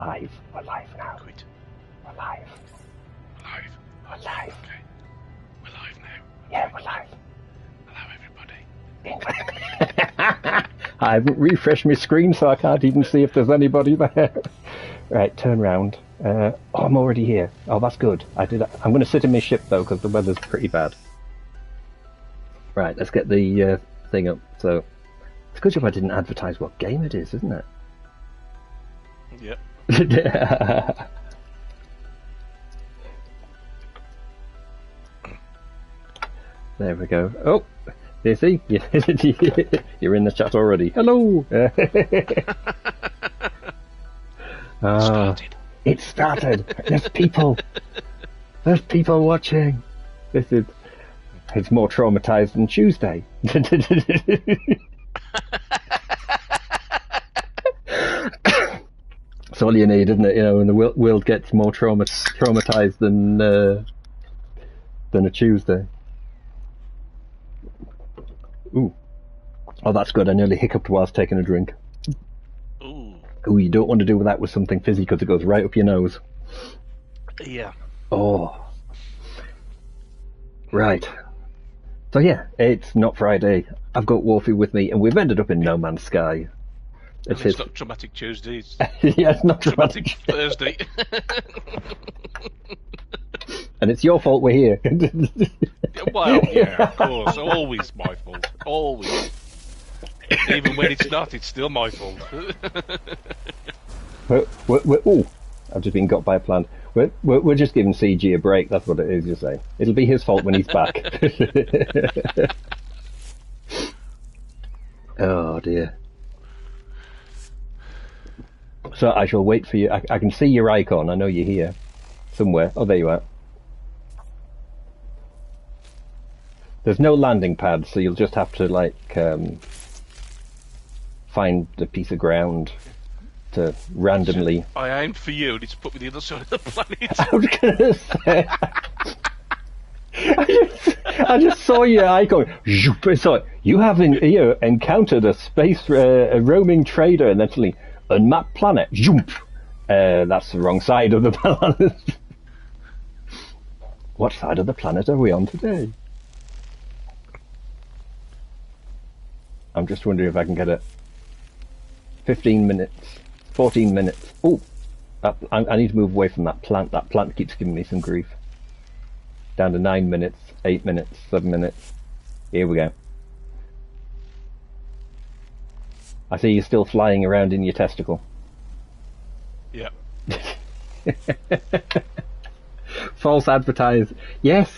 Live. We're live now. Quit. We're live. We're live. We're live. Okay. We're live now. Yeah, we're live. Hello, everybody. I haven't refreshed my screen, so I can't even see if there's anybody there. Right, turn round. Oh, I'm already here. Oh, that's good. I'm going to sit in my ship, though, because the weather's pretty bad. Right, let's get the thing up. So, it's a good job I didn't advertise what game it is, isn't it? Yep. There we go. Oh, you see? You're in the chat already. Hello! Started. It started. There's people. There's people watching. It's more traumatized than Tuesday. It's all you need, isn't it? You know, when the world gets more traumatized than a Tuesday. Ooh. Oh, that's good. I nearly hiccuped whilst taking a drink. Ooh. Ooh, you don't want to do that with something fizzy because it goes right up your nose. Yeah. Oh. Right. So yeah, it's not Friday. I've got Worfie with me, and we've ended up in No Man's Sky. It's not Traumatic Tuesday. It's yeah, it's not Traumatic Thursday. And it's your fault we're here. Well, yeah, of course. Always my fault. Always. Even when it's not, it's still my fault. Oh, I've just been got by a plant. We're just giving CG a break. That's what it is, you're saying. It'll be his fault when he's back. Oh, dear. So I shall wait for you. I can see your icon. I know you're here somewhere. Oh, there you are. There's no landing pad, so you'll just have to, like, find a piece of ground to randomly... I aimed for you, and it's put me the other side of the planet. I was going to say... I just saw your icon. So you have encountered a space a roaming trader, and then suddenly, unmapped planet. That's the wrong side of the planet. What side of the planet are we on today? I'm just wondering if I can get it. 15 minutes, 14 minutes. Oh, I need to move away from that plant. That plant keeps giving me some grief. Down to 9 minutes, 8 minutes, 7 minutes. Here we go. I see you're still flying around in your testicle. Yeah. False advertise. Yes.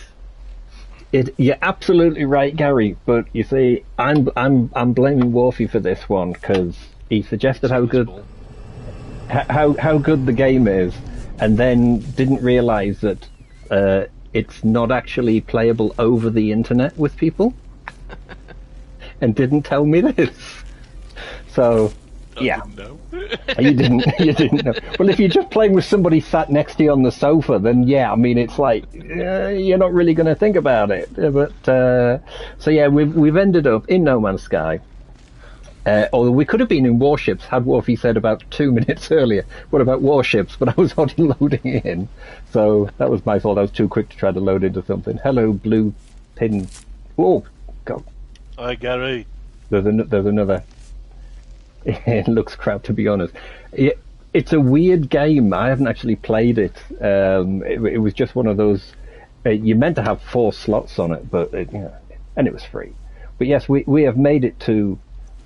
You're absolutely right, Gary. But you see, I'm blaming Worfie for this one because he suggested how good the game is, and then didn't realise that it's not actually playable over the internet with people, and didn't tell me this. So, yeah. You didn't know. Well, if you're just playing with somebody sat next to you on the sofa, then yeah, I mean, it's like you're not really going to think about it. But so yeah, we've ended up in No Man's Sky. Although we could have been in warships, had Worfie said about 2 minutes earlier. What about warships? But I was already loading in, so that was my fault. I was too quick to try to load into something. Hello, blue pin. Oh, God. Hi, Gary. There's another. It looks crap, to be honest. It's a weird game. I haven't actually played it. It was just one of those. You meant to have 4 slots on it, but and it was free. But yes, we have made it to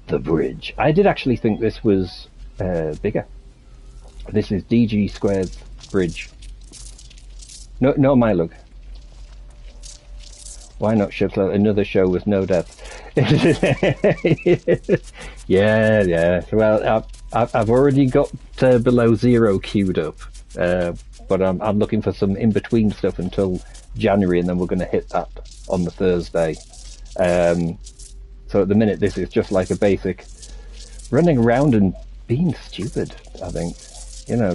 the bridge. I did actually think this was bigger. This is DG Squared's bridge. No, my look. Why not ships? Another show with no deaths. Yeah. Well, I've already got below 0 queued up, but I'm looking for some in between stuff until January, and then we're going to hit that on the Thursday. So at the minute, this is just like a basic running around and being stupid. I think,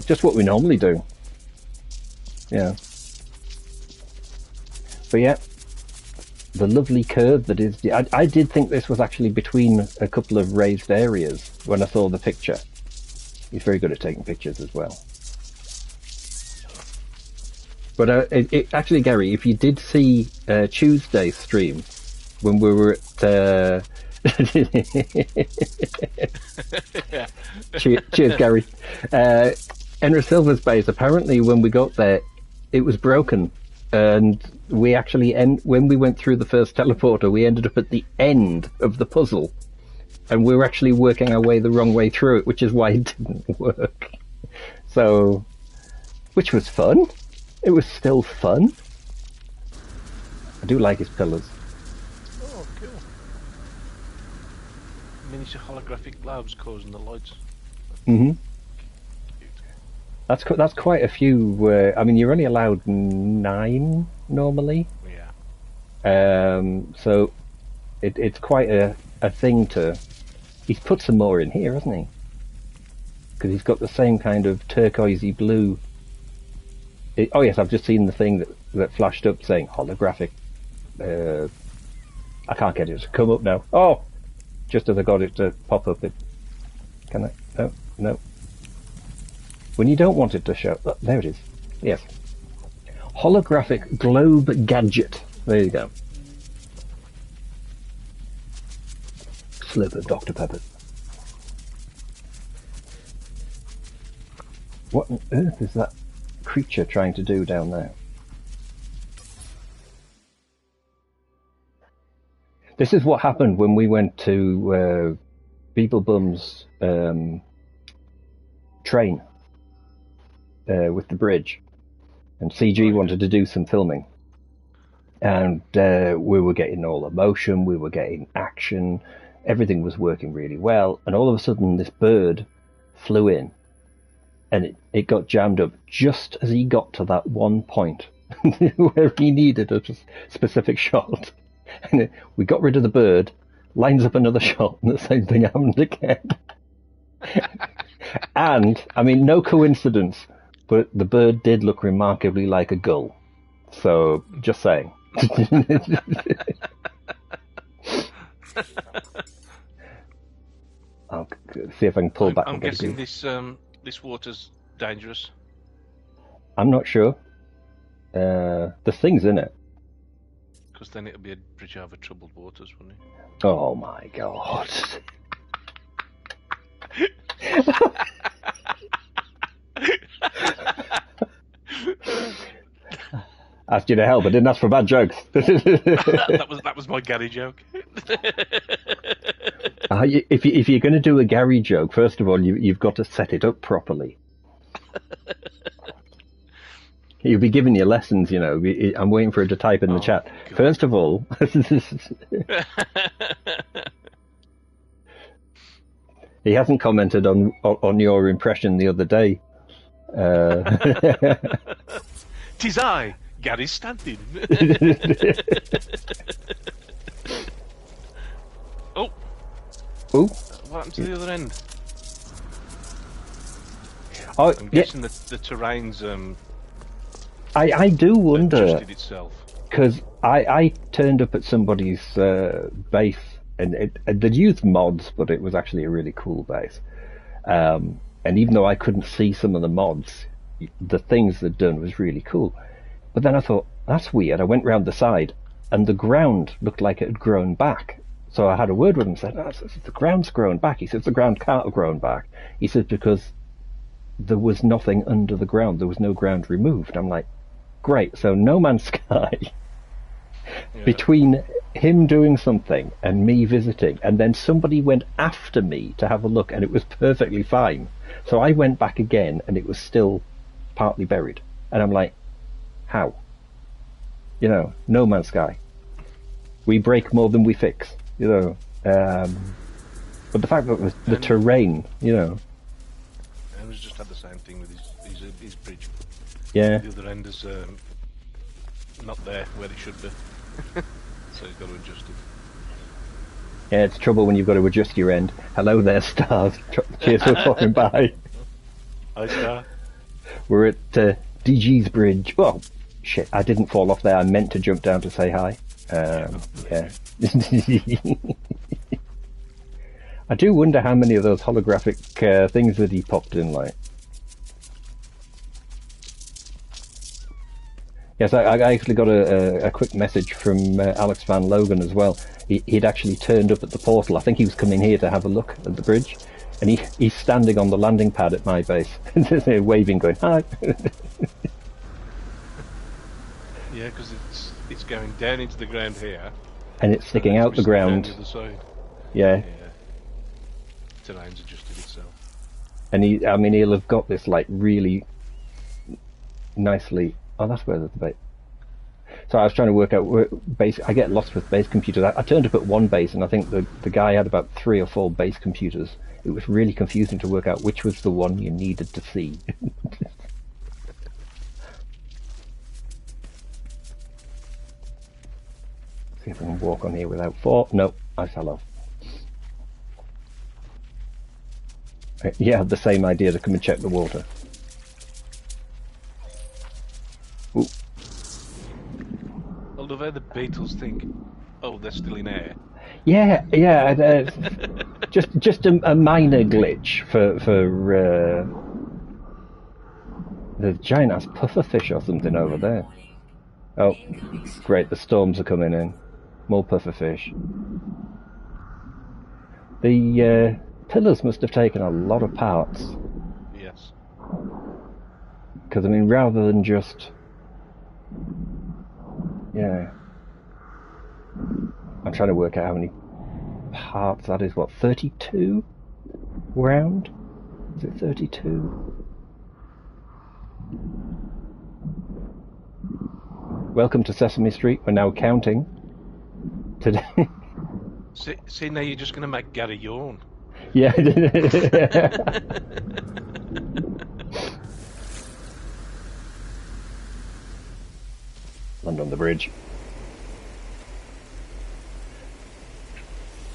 just what we normally do. Yeah. But yeah. The lovely curve that is... I did think this was actually between a couple of raised areas when I saw the picture. He's very good at taking pictures as well. But actually, Gary, if you did see Tuesday's stream when we were at Yeah. cheers, Gary. Enra Silver's base. Apparently, when we got there, it was broken, and we actually when we went through the first teleporter, we ended up at the end of the puzzle, and we were actually working our way the wrong way through it, which is why it didn't work. So, which was fun. It was still fun. I do like his pillars. Oh, cool. Miniature holographic globes causing the lights. Mm-hmm. That's quite a few. I mean, you're only allowed 9 normally. Yeah. So it's quite a thing to. He's put some more in here, hasn't he? Because he's got the same kind of turquoisey blue. Oh yes, I've just seen the thing that flashed up saying holographic. I can't get it to come up now. Oh, just as I got it to pop up, can I? No. When you don't want it to show, oh, there it is. Yes, holographic globe gadget. There you go. Slip of Dr. Pepper. What on earth is that creature trying to do down there? This is what happened when we went to Beeblebum's train with the bridge, and CG wanted to do some filming, and we were getting all emotion, we were getting action, everything was working really well, and all of a sudden this bird flew in, and it got jammed up just as he got to that one point where he needed a specific shot. And we got rid of the bird, lines up another shot, and the same thing happened again. And, I mean, no coincidence, but the bird did look remarkably like a gull. So, just saying. I'll see if I can pull back. I'm guessing this water's dangerous. I'm not sure. There's things in it. Because then it'll be a bridge over troubled waters, wouldn't it? Oh my god. Asked you to help, I didn't ask for bad jokes. that was my Gary joke. If you're going to do a Gary joke, first of all, you've got to set it up properly. You'll be giving you lessons, you know. I'm waiting for her to type in the chat. God. First of all, he hasn't commented on your impression the other day. Tis I, Gary Stanton. Oh. What happened to the other end? Oh, I'm guessing that the terrain's I do wonder, adjusted itself. Because I turned up at somebody's base, and they'd used mods, but it was actually a really cool base. And even though I couldn't see some of the mods, the things they'd done was really cool. But then I thought, that's weird. I went round the side, and the ground looked like it had grown back. So I had a word with him and said, the ground's grown back. He says, the ground can't have grown back. He says, because there was nothing under the ground. There was no ground removed. I'm like, great. So No Man's Sky, between him doing something and me visiting, and then somebody went after me to have a look, and it was perfectly fine. So I went back again, and it was still partly buried. And I'm like, how? You know, No Man's Sky. We break more than we fix, you know. But the fact that it was the terrain, you know. And he's just had the same thing with his bridge. Yeah. The other end is not there where it should be. So he's got to adjust it. Yeah, it's trouble when you've got to adjust your end. Hello there, stars. Cheers for popping by. Hi, Star. We're at DG's bridge. Oh, shit, I didn't fall off there. I meant to jump down to say hi. Yeah. I do wonder how many of those holographic things that he popped in, like. Yes, I actually got a quick message from Alex Van Logan as well. He'd actually turned up at the portal. I think he was coming here to have a look at the bridge, and he's standing on the landing pad at my base, waving, going hi. Yeah, because it's going down into the ground here, and it's sticking out the ground. The other side. Yeah. Terrain's adjusted itself. And he'll have got this like really nicely. Oh, that's where the base. So I was trying to work out where base. I get lost with base computers. I turned up at one base, and I think the guy had about 3 or 4 base computers. It was really confusing to work out which was the one you needed to see. See if I can walk on here without fall. No, I fell off. Yeah, I had the same idea to come and check the water. Ooh. I love how the beetles think, oh, they're still in air. Yeah. just a minor glitch for the giant ass pufferfish or something over there. Oh, great! The storms are coming in. More pufferfish. The pillars must have taken a lot of parts. Yes. Because I mean, rather than just I'm trying to work out how many parts that is. What, 32 round? Is it 32? Welcome to Sesame Street. We're now counting. Today. See, now you're just going to make Gary yawn. Yeah. Land on the bridge.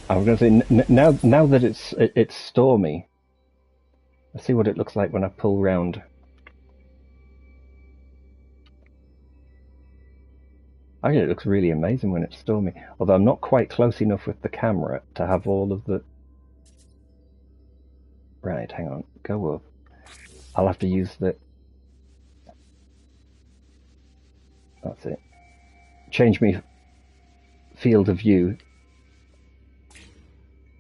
I was going to say, now that it's stormy, let's see what it looks like when I pull round. Actually, it looks really amazing when it's stormy, although I'm not quite close enough with the camera to have all of the... Right, hang on, go up. I'll have to use the... That's it. Change me field of view.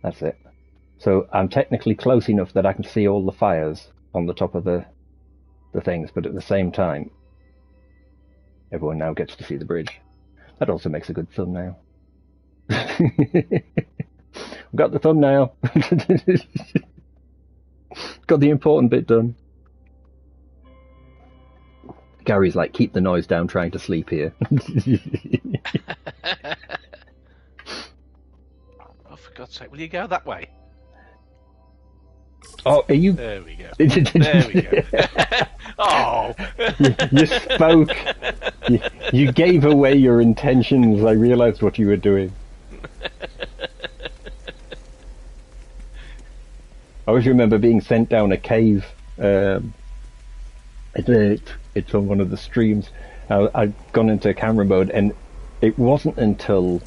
That's it. So I'm technically close enough that I can see all the fires on the top of the things, but at the same time, everyone now gets to see the bridge. That also makes a good thumbnail. We've got the thumbnail. Got the important bit done. Gary's like, keep the noise down, trying to sleep here. Oh, for God's sake, will you go that way? Oh, are you... There we go. There we go. Oh! You spoke. You gave away your intentions. I realised what you were doing. I always remember being sent down a cave. It's on one of the streams. I'd gone into camera mode, and it wasn't until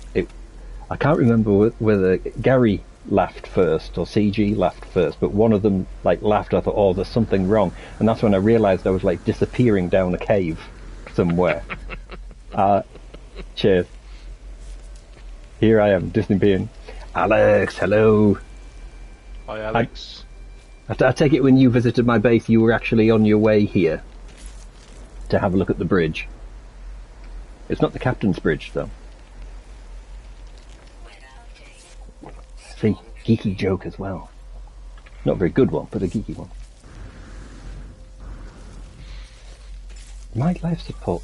I can't remember whether Gary laughed first or CG laughed first, but one of them like laughed. I thought, oh, there's something wrong, and that's when I realised I was like disappearing down a cave somewhere. Cheers. Here I am, disappearing. Alex, hello. Hi, Alex. I take it when you visited my base, you were actually on your way here to have a look at the bridge. It's not the captain's bridge, though. See, geeky joke as well. Not a very good one, but a geeky one. My life support.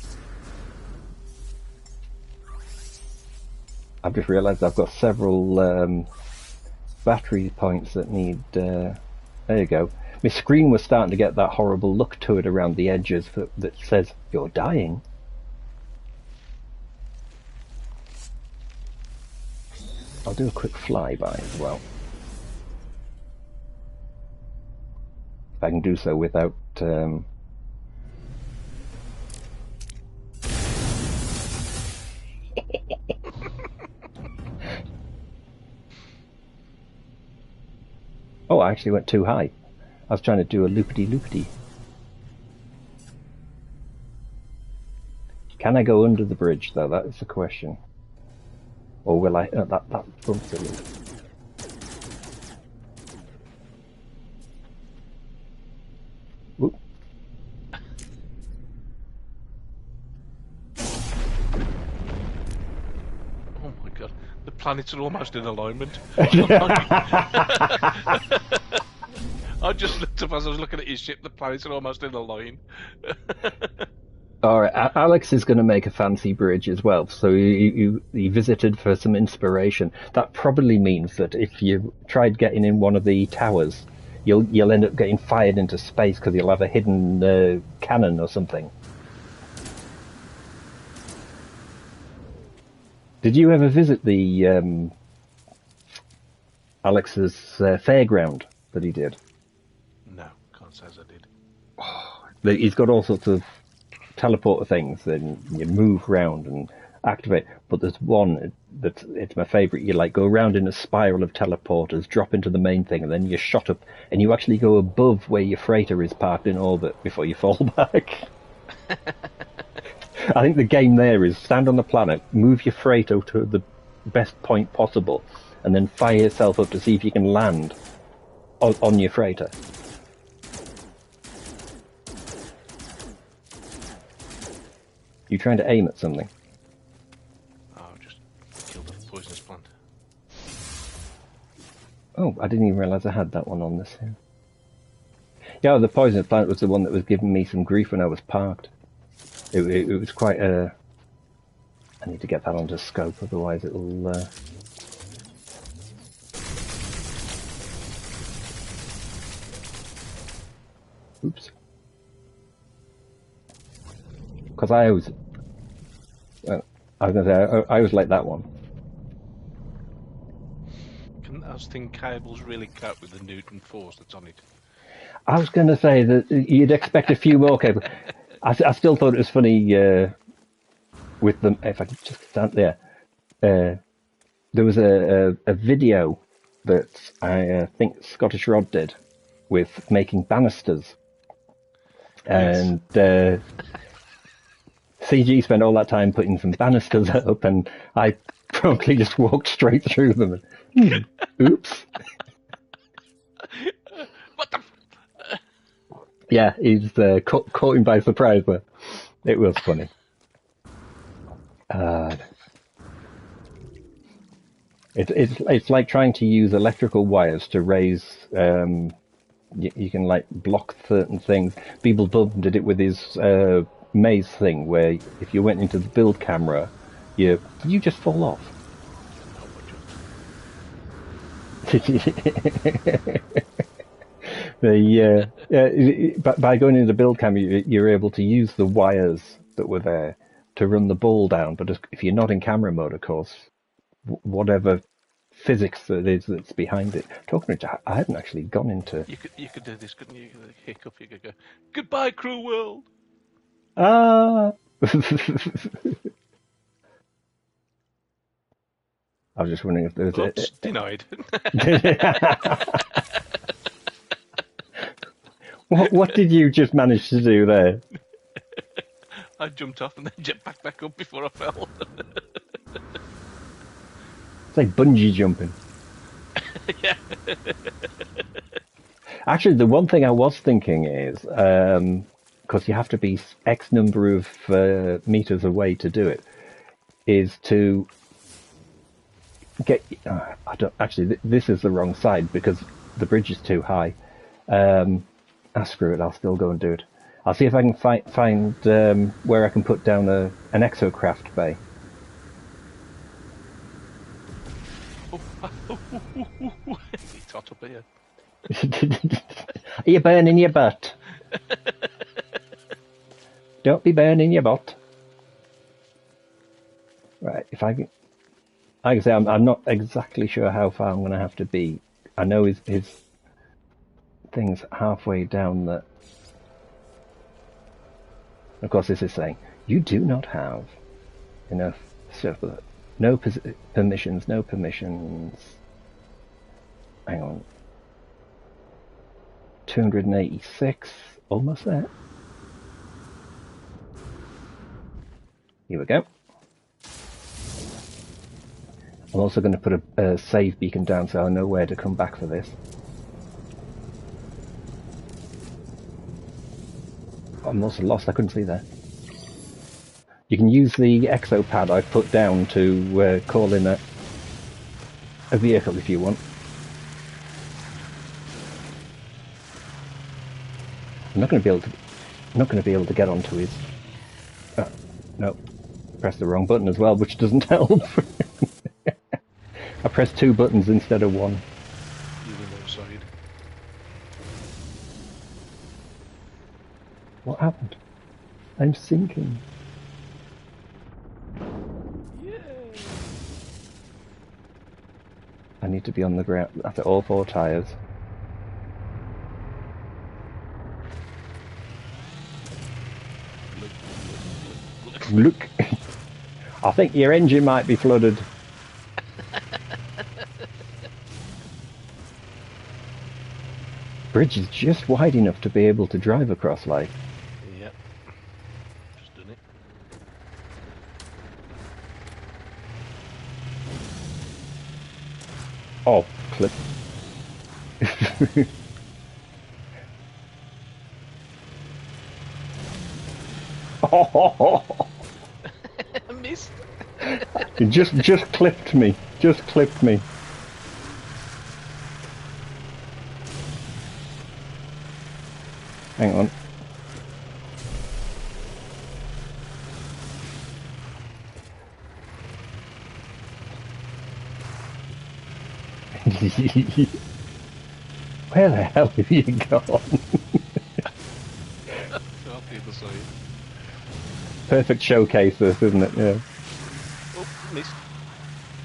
I've just realised I've got several battery points that need... there you go. My screen was starting to get that horrible look to it around the edges that says, you're dying. I'll do a quick flyby as well. If I can do so without... Oh, I actually went too high. I was trying to do a loopity-loopity. Can I go under the bridge, though? That is the question. Or will I... that's silly. Whoop. Oh my god, the planets are almost in alignment. I just looked up as I was looking at his ship, the planets are almost in a line. Alright, Alex is going to make a fancy bridge as well, so you visited for some inspiration. That probably means that if you tried getting in one of the towers, you'll end up getting fired into space because you'll have a hidden cannon or something. Did you ever visit the Alex's fairground that he did? No, can't say as I did. He's got all sorts of teleporter things, and you move around and activate. But there's one it's my favourite. You like go around in a spiral of teleporters, drop into the main thing, and then you're shot up, and you actually go above where your freighter is parked in orbit before you fall back. I think the game there is stand on the planet, move your freighter to the best point possible, and then fire yourself up to see if you can land on your freighter. You trying to aim at something? Oh, just killed a poisonous plant. Oh, I didn't even realise I had that one on this here. Yeah, the poisonous plant was the one that was giving me some grief when I was parked. It was quite a... I need to get that onto scope, otherwise it'll... Oops. Because I always... Well, I was going to say, I always like that one. Can those thin cables really cope with the Newton force that's on it? I was going to say that you'd expect a few more cables. I still thought it was funny with them. If I could just stand there, there was a video that I think Scottish Rod did with making banisters, and CG spent all that time putting some banisters up, and I promptly just walked straight through them. And, oops. What the? Yeah, he's caught him by surprise, but it was funny. It's like trying to use electrical wires to raise. You can like block certain things. Beeble Bub did it with his maze thing, where if you went into the build camera, you just fall off. By going into the build camera, you're able to use the wires that were there to run the ball down. But if you're not in camera mode, of course, whatever physics that is that's behind it. Talking to, I hadn't actually gone into. You could do this, couldn't you? You could hiccup. You could go, "Goodbye, cruel world." Ah. I was just wondering if there was Oops, denied. What did you just manage to do there? I jumped off and then jumped back up before I fell. It's like bungee jumping. Yeah. Actually, the one thing I was thinking is, because you have to be X number of meters away to do it, is to get... actually, this is the wrong side because the bridge is too high. Screw it, I'll still go and do it. I'll see if I can find where I can put down an exocraft bay. It's hot up here. Are you burning your butt? Don't be burning your butt. Right, if I can... Like I say, I'm not exactly sure how far I'm going to have to be. I know his thing's halfway down the... Of course, this is saying, you do not have enough stuff. No permissions, no permissions. Hang on. 286, almost there. Here we go. I'm also going to put a save beacon down so I know where to come back for this. I'm also lost, I couldn't see there. You can use the exopad I've put down to call in a vehicle if you want. I'm not going to be able to get onto his... Oh, no. Pressed the wrong button as well, which doesn't help. I pressed 2 buttons instead of 1. Even outside. What happened? I'm sinking. Yay! I need to be on the ground after all 4 tyres. Look. I think your engine might be flooded. Bridge is just wide enough to be able to drive across, like. Yep. Just done it. Oh, clip. Oh, I missed. it just clipped me. Just clipped me. Hang on. Where the hell have you gone? Off the other side. Perfect showcase this, isn't it? Yeah. Oh, missed.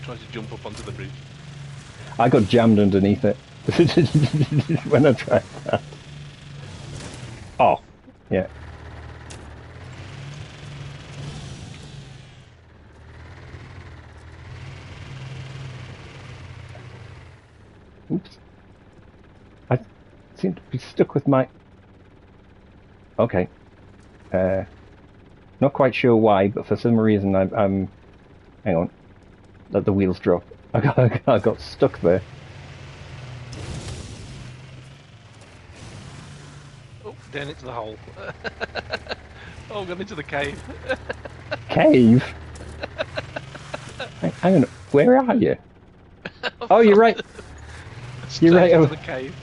Tried to jump up onto the bridge. I got jammed underneath it when I tried that. Oh, yeah. Oops. I seem to be stuck with my... Okay. Not quite sure why, but for some reason I'm... Hang on. Let the wheels drop. I got stuck there. Oh, down into the hole. Oh, got into the cave. Cave? Hang on. Where are you? Oh, you're right. You're right. Into the cave.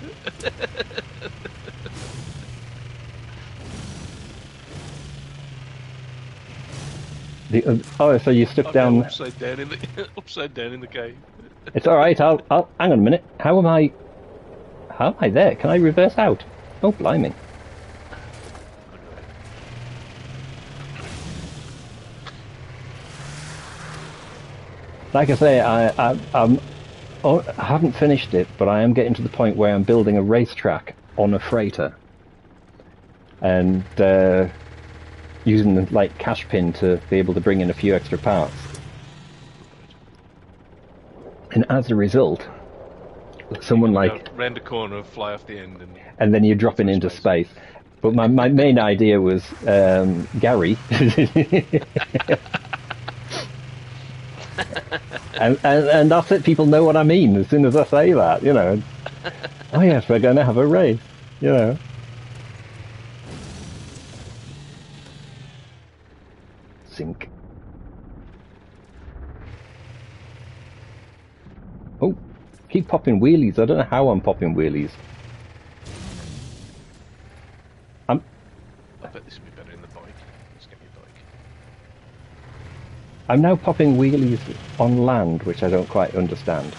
Oh, so you stuck down... Upside down in the cave. It's alright, I'll... Hang on a minute. How am I there? Can I reverse out? Oh, blimey. Like I say, I haven't finished it, but I am getting to the point where I'm building a racetrack on a freighter. And using the like cash pin to be able to bring in a few extra parts. And as a result, someone like... Round the corner, fly off the end. And then you're dropping into space. But my main idea was Gary. and that's it, people know what I mean as soon as I say that, you know. Oh yes, we're going to have a race, you know. Sink. Oh, keep popping wheelies. I don't know how I'm popping wheelies. I bet this would be better in the bike. Let's get me a bike. I'm now popping wheelies on land, which I don't quite understand.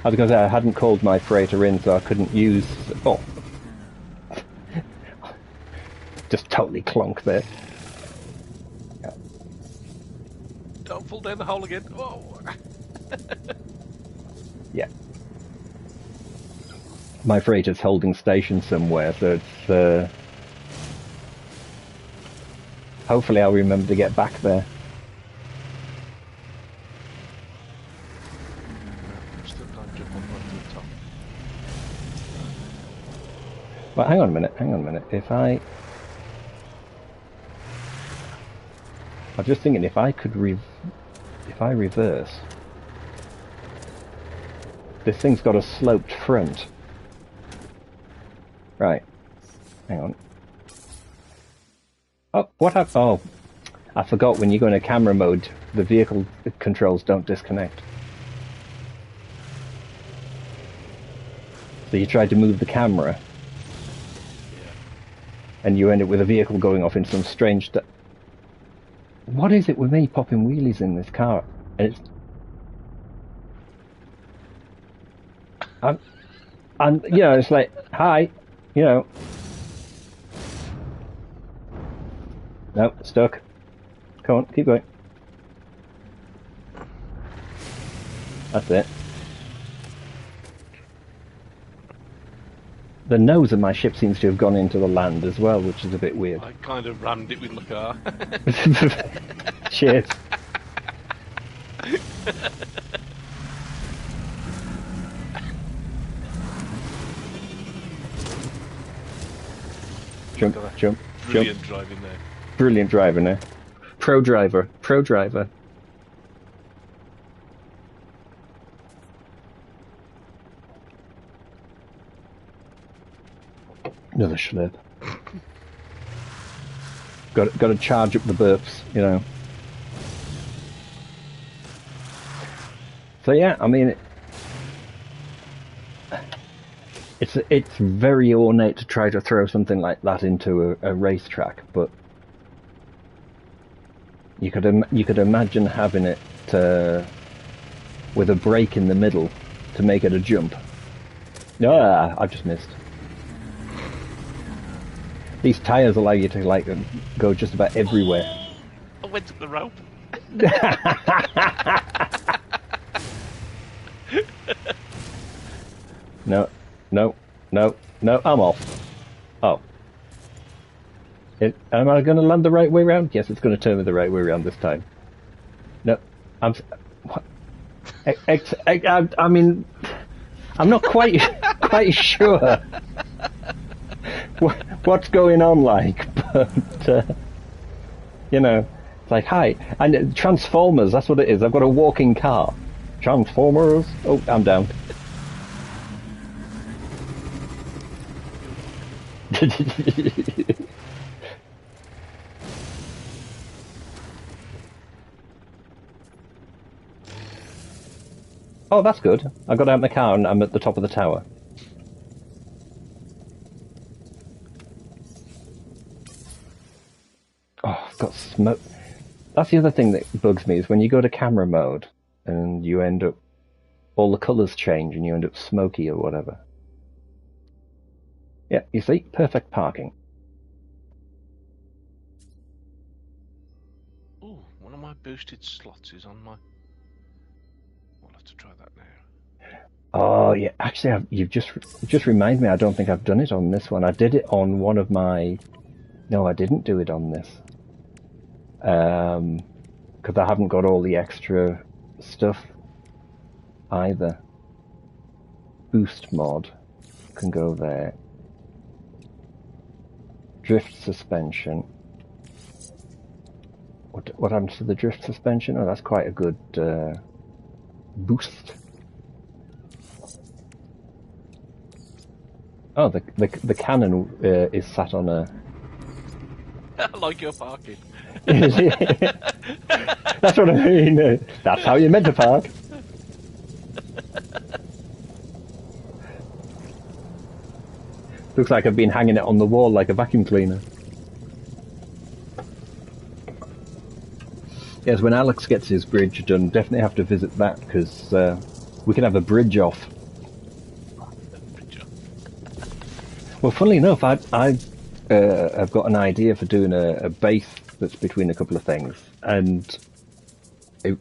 I was going to say I hadn't called my freighter in, so I couldn't use... Oh. Just totally clonk there. Don't fall down the hole again. Oh. Yeah. My freighter's holding station somewhere, so it's... Hopefully I'll remember to get back there. Still can't jump up onto the top. Well, hang on a minute. If I was just thinking, if I reverse, this thing's got a sloped front. Right. Hang on. Oh, what happened? Oh, I forgot when you go into camera mode, the vehicle controls don't disconnect. So you tried to move the camera, and you end up with a vehicle going off in some strange... What is it with me popping wheelies in this car? And it's... I'm you know, it's like, hi, you know. No, stuck. Come on, keep going. That's it. The nose of my ship seems to have gone into the land as well, which is a bit weird. I kind of rammed it with my car. Cheers. Jump. Brilliant driving there. Brilliant driving there. Pro driver. Another schlep. Got to charge up the burps, you know. So yeah, I mean, it's very ornate to try to throw something like that into a racetrack, but you could imagine having it with a break in the middle to make it a jump. Ah, I've just missed. These tyres allow you to go just about everywhere. I went up the rope. No, I'm off. Oh. Am I going to land the right way round? Yes, it's going to turn me the right way round this time. No, what? I mean, I'm not quite sure what's going on, but you know, it's like, hi, and Transformers. That's what it is. I've got a walking car. Transformers. Oh, I'm down. Oh, that's good. I got out of my car and I'm at the top of the tower. Oh, I've got smoke. That's the other thing that bugs me, is when you go to camera mode and you end up... all the colours change and you end up smoky or whatever. Yeah, you see? Perfect parking. Ooh, one of my boosted slots is on my... I'll have to try that now. Oh, yeah. Actually, you've just reminded me, I don't think I've done it on this one. I did it on one of my... No, I didn't do it on this. Because I haven't got all the extra stuff either. Boost mod can go there. Drift suspension. What happens to the drift suspension? Oh, that's quite a good boost. Oh, the cannon is sat on a... I like your parking. That's what I mean. That's how you're meant to park. Looks like I've been hanging it on the wall like a vacuum cleaner. Yes, when Alex gets his bridge done, definitely have to visit that, because we can have a bridge off. Well, funnily enough, I've got an idea for doing a base that's between a couple of things, and it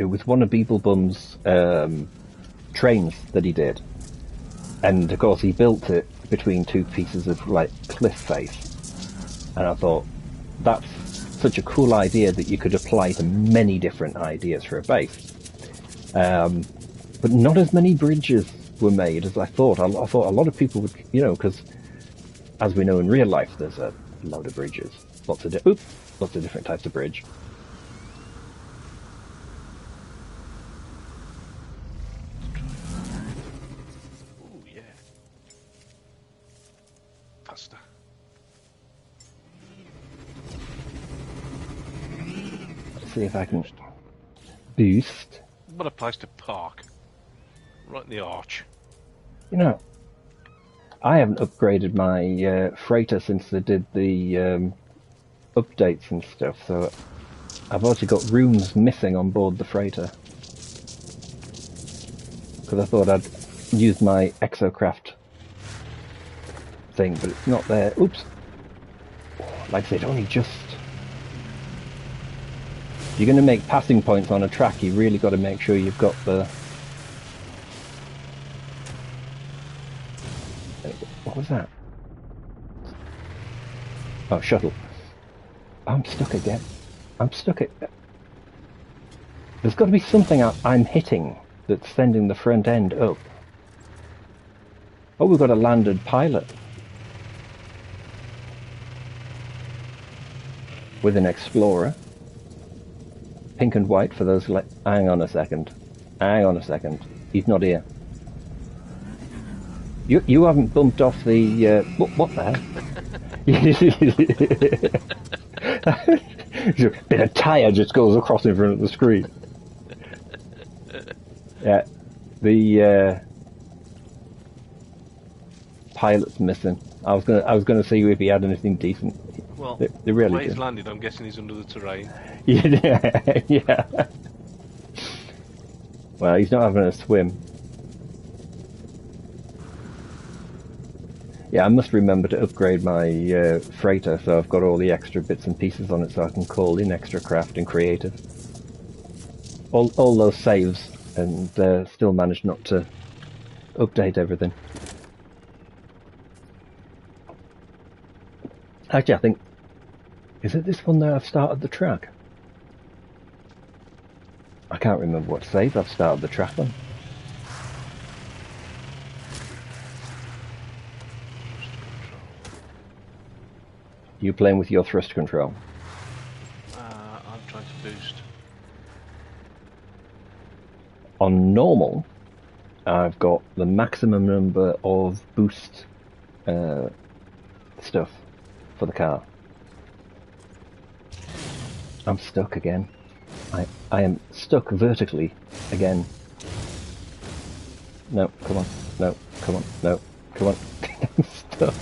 was one of Beeblebum's trains that he did, and of course he built it between two pieces of cliff face, and I thought that's such a cool idea that you could apply to many different ideas for a base, but not as many bridges were made as I thought. I thought a lot of people would, because as we know in real life, there's a load of bridges, lots of different types of bridge. Oh yeah, faster. Let's see if I can boost. What a place to park! Right in the arch. I haven't upgraded my freighter since they did the updates and stuff, so I've actually got rooms missing on board the freighter. Because I thought I'd use my exocraft thing, but it's not there. Oops. Like I said, only just... If you're going to make passing points on a track, you really got to make sure you've got the... What was that? Oh, shuttle. I'm stuck again. I'm stuck at... There's got to be something I'm hitting that's sending the front end up. Oh, we've got a landed pilot. With an explorer. Pink and white for those... Hang on a second. Hang on a second. He's not here. You haven't bumped off the... what the hell? A bit of tyre just goes across in front of the screen. Yeah, the pilot's missing. I was gonna see if he had anything decent. Well, they really the way he's did. landed, I'm guessing he's under the terrain. Yeah. Well, he's not having a swim. Yeah, I must remember to upgrade my freighter so I've got all the extra bits and pieces on it so I can call in extra craft and creative. All those saves and still manage not to update everything. Actually, I think... Is it this one that I've started the track? I can't remember what save I've started the track on. You playing with your thrust control? I'm trying to boost. On normal, I've got the maximum number of boost stuff for the car. I'm stuck again. I am stuck vertically again. No, come on. No, come on. No, come on. I'm stuck.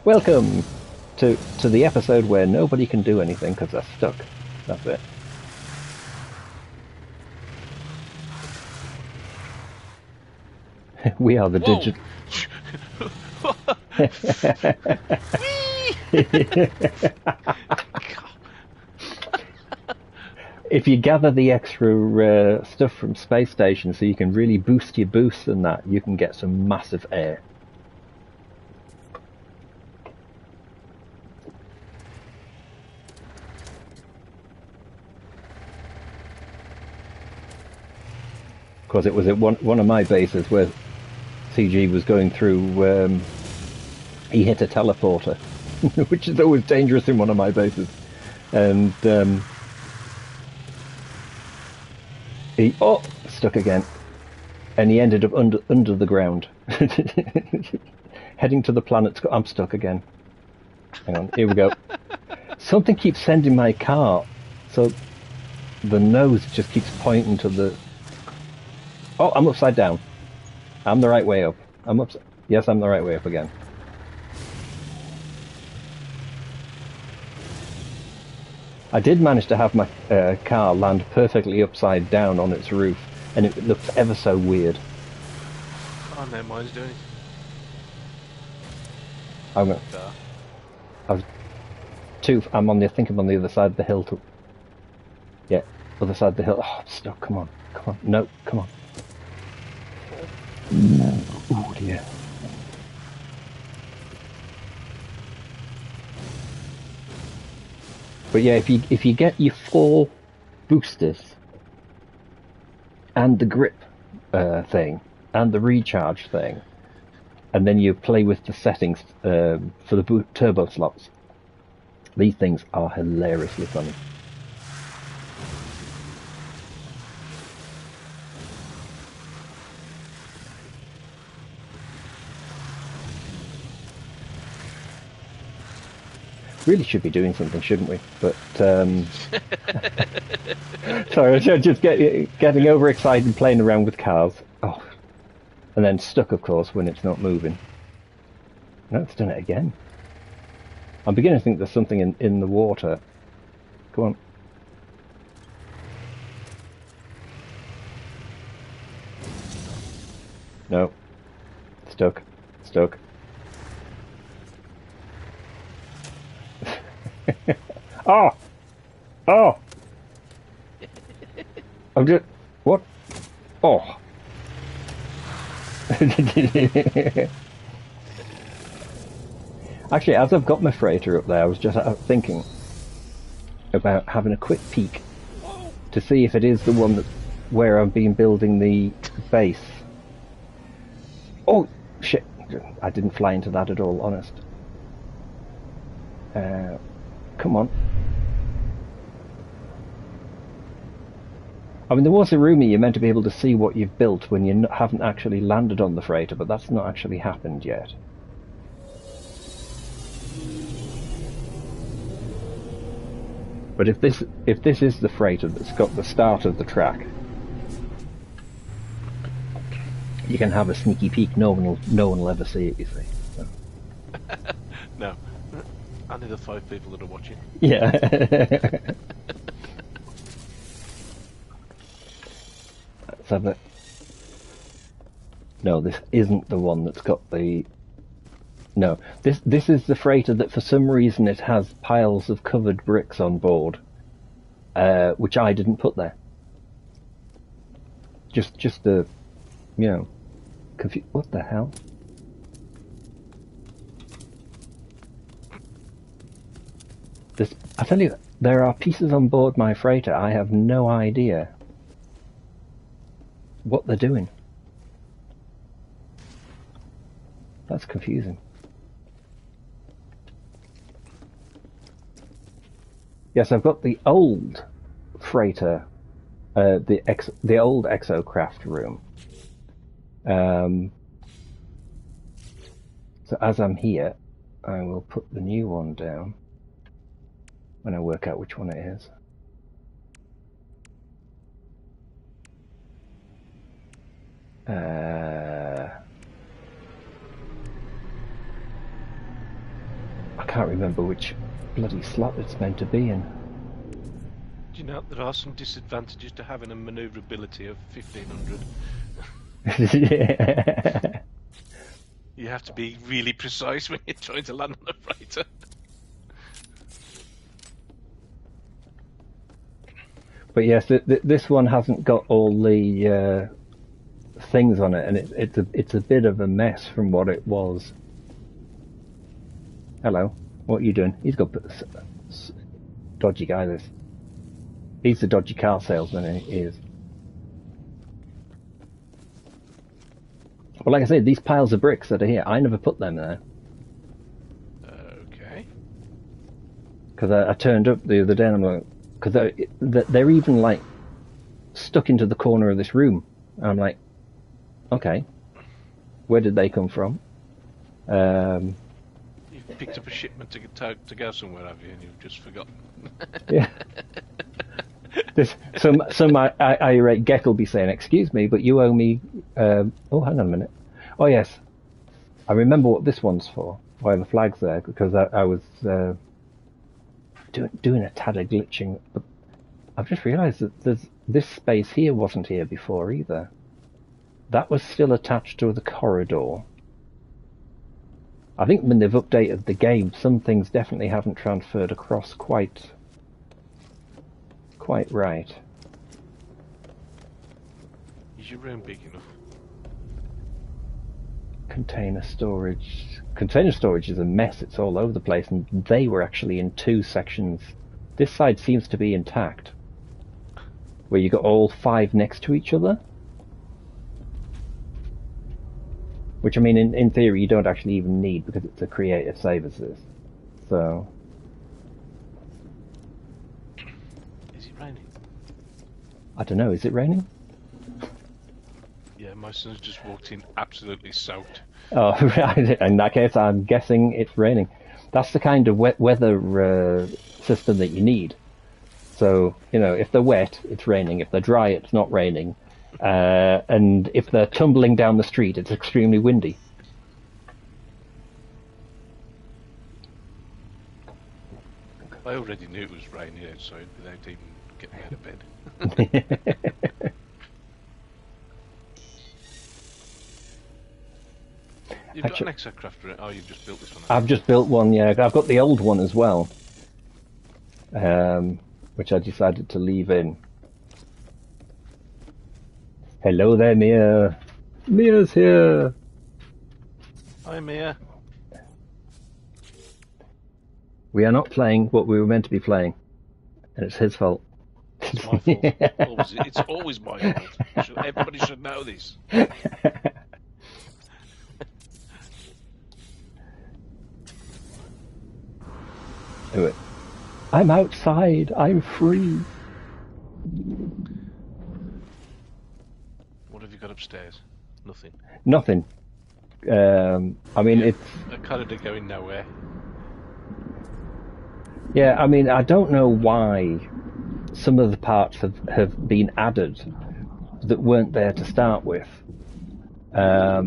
Welcome to the episode where nobody can do anything because they're stuck. That's it. We are the digital... If you gather the extra stuff from space station so you can really boost your boosts and that, you can get some massive air. Because it was at one of my bases where CG was going through, he hit a teleporter, which is always dangerous in one of my bases. And he stuck again, and he ended up under the ground, heading to the planet. I'm stuck again. Hang on, here we go. Something keeps sending my car, so the nose just keeps pointing to the... Oh, I'm upside down. I'm the right way up. Yes, I'm the right way up again. I did manage to have my car land perfectly upside down on its roof, and it looked ever so weird. Oh no, mine's doing I'm on the... I think I'm on the other side of the hill. Yeah, other side of the hill. Oh, I'm stuck. Come on. Come on. No, come on. No. Oh dear. But yeah, if you get your 4 boosters and the grip thing and the recharge thing, and then you play with the settings for the turbo slots. These things are hilariously funny. Really should be doing something, shouldn't we? But sorry, I was just getting overexcited playing around with cars. Oh, and then stuck, of course, when it's not moving. No, it's done it again. I'm beginning to think there's something in the water. Come on. No. Stuck. Stuck. Oh! Oh! I'm just... What? Oh! Actually, as I've got my freighter up there, I was just thinking about having a quick peek to see if it is the one where I've been building the base. Oh, shit. I didn't fly into that at all, honest. Come on. I mean, there was a rumour you're meant to be able to see what you've built when you haven't actually landed on the freighter, but that's not actually happened yet. But if this is the freighter that's got the start of the track, you can have a sneaky peek. No one will ever see it, you see. So. No. Only the 5 people that are watching. Yeah. Let's have it. No, this isn't the one that's got the... No, this is the freighter that for some reason it has piles of covered bricks on board, which I didn't put there. Just the, you know, what the hell? I tell you, there are pieces on board my freighter. I have no idea what they're doing. That's confusing. Yes, I've got the old freighter, the old exocraft room. So as I'm here, I will put the new one down when I work out which one it is. I can't remember which bloody slot it's meant to be in. Do you know there are some disadvantages to having a manoeuvrability of 1500? Yeah. You have to be really precise when you're trying to land on a freighter. But yes, this one hasn't got all the things on it, and it's a bit of a mess from what it was. Hello, what are you doing? He's got dodgy guy. This. He's the dodgy car salesman. He is. Well, like I said, these piles of bricks that are here, I never put them there. Okay. Because I turned up the other day and I'm like, because they're even like stuck into the corner of this room. And I'm like, okay, where did they come from? You've picked up a shipment to go somewhere, have you? And you've just forgotten. Yeah. Some irate Geck will be saying, excuse me, but you owe me... oh, hang on a minute. Oh, yes. I remember what this one's for. Why the flag's there, because I was doing a tad of glitching. But I've just realised that this space here wasn't here before either. That was still attached to the corridor. I think when they've updated the game, some things definitely haven't transferred across quite right. Is your room big enough? Container storage. Container storage is a mess. It's all over the place, and they were actually in 2 sections. This side seems to be intact, where you got all 5 next to each other. Which, I mean, in theory, you don't actually even need because it's a creative save assist. So... Is it raining? I don't know, is it raining? Yeah, my son's just walked in absolutely soaked. Oh, in that case, I'm guessing it's raining. That's the kind of wet weather system that you need. So, you know, if they're wet, it's raining. If they're dry, it's not raining. And if they're tumbling down the street, it's extremely windy. I already knew it was raining outside without even getting out of bed. You've got an exocraft. Oh, you've just built this one. I've just built one, yeah. I've got the old one as well, which I decided to leave in. Hello there, Mia. Mia's here. Hi, Mia. We are not playing what we were meant to be playing, and it's his fault. It's my fault. It's always my fault. Everybody should know this. Do it. I'm outside. I'm free. What have you got upstairs? Nothing. Nothing. I mean, it's... A corridor going nowhere. Yeah, I mean, I don't know why some of the parts have been added that weren't there to start with. I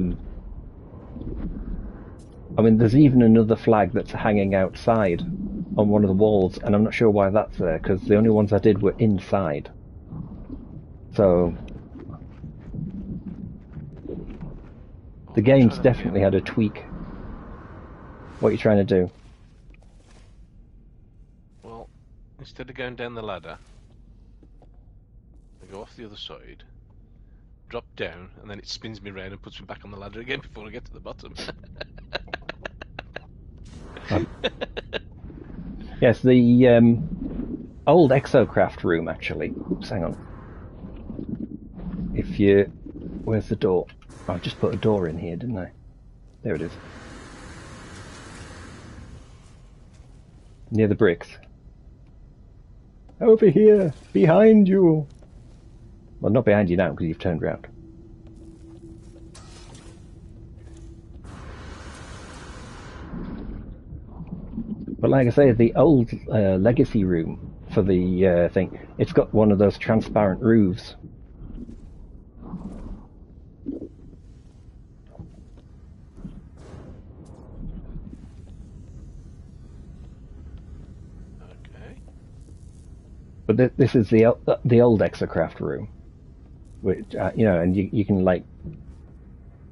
mean, there's even another flag that's hanging outside on one of the walls, and I'm not sure why that's there, because the only ones I did were inside. So... the game's definitely had a tweak. What are you trying to do? Well, instead of going down the ladder, I go off the other side, drop down, and then it spins me round and puts me back on the ladder again before I get to the bottom. Yes, the old exocraft room, actually. Oops, hang on. If you... where's the door? I just put a door in here, didn't I? There it is. Near the bricks. Over here! Behind you! Well, not behind you now, because you've turned round. But like I say, the old legacy room for the thing, it's got one of those transparent roofs. But this is the old exocraft room, which you know, and you can like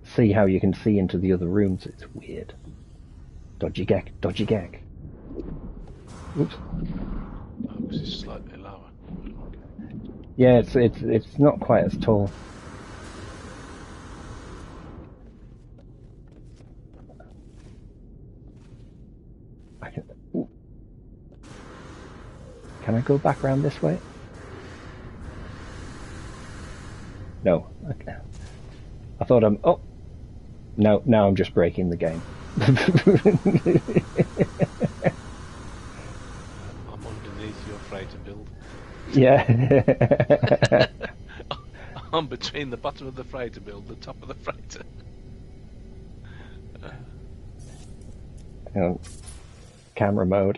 see how you can see into the other rooms. It's weird. Dodgy gag, dodgy gag. Oops. Oh, because it's slightly lower. Yeah, it's not quite as tall. Can I go back around this way? No. Okay. I thought I'm... oh! No, now I'm just breaking the game. I'm underneath, you're afraid to build. Yeah. I'm between the bottom of the freighter build, the top of the freighter. Hang on. Camera mode.